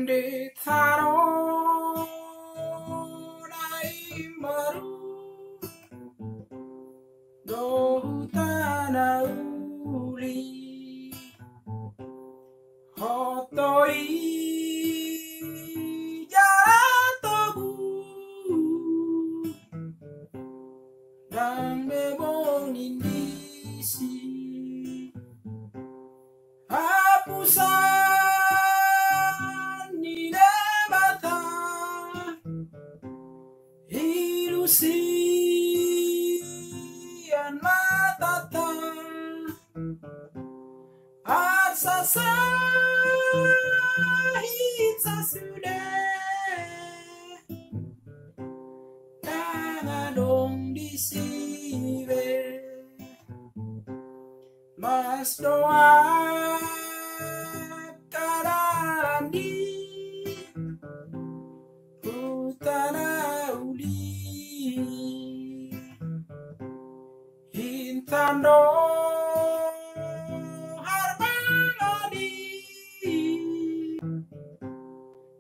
Di Tano, Naimbaru, do Huta uli, hotoi jala togu, Ndang borngin Disi, Apusan di Debata, sian matanta, Arsak sahit sasude, adong Disi mas doa dalan di Huta Intan harbangan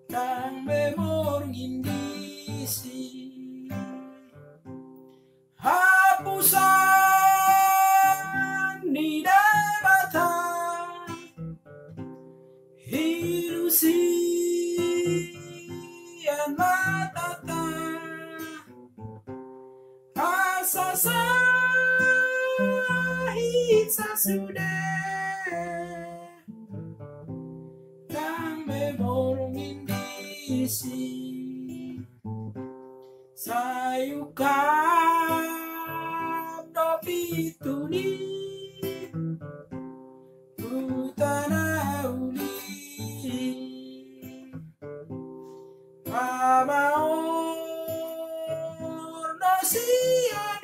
Ndang borngin Disi Apusan di Debata sian matanta Arsak sahit sasude Ndang borngin Disi sayukap do pintu di Huta Mabaor do sian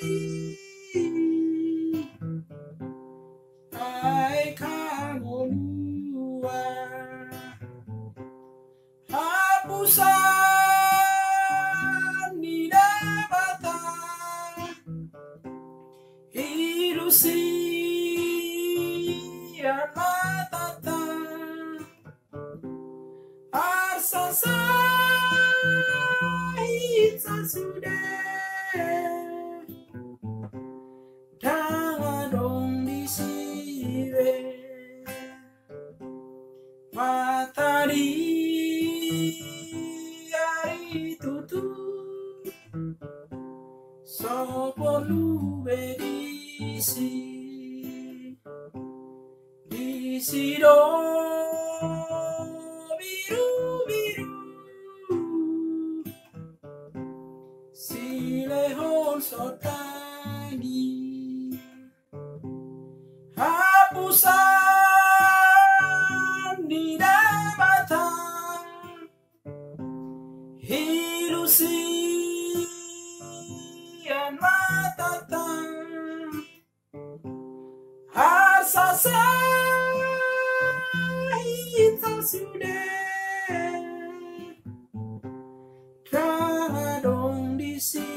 hangoluan Apusan di Debata sian matanta Arsak sahit sasude adong Disi mata di hari tutu so porlu Disi Disi do biru-biru Silehon sondang Apusan di Debata sian matanta Arsak sahit sasude adong Disi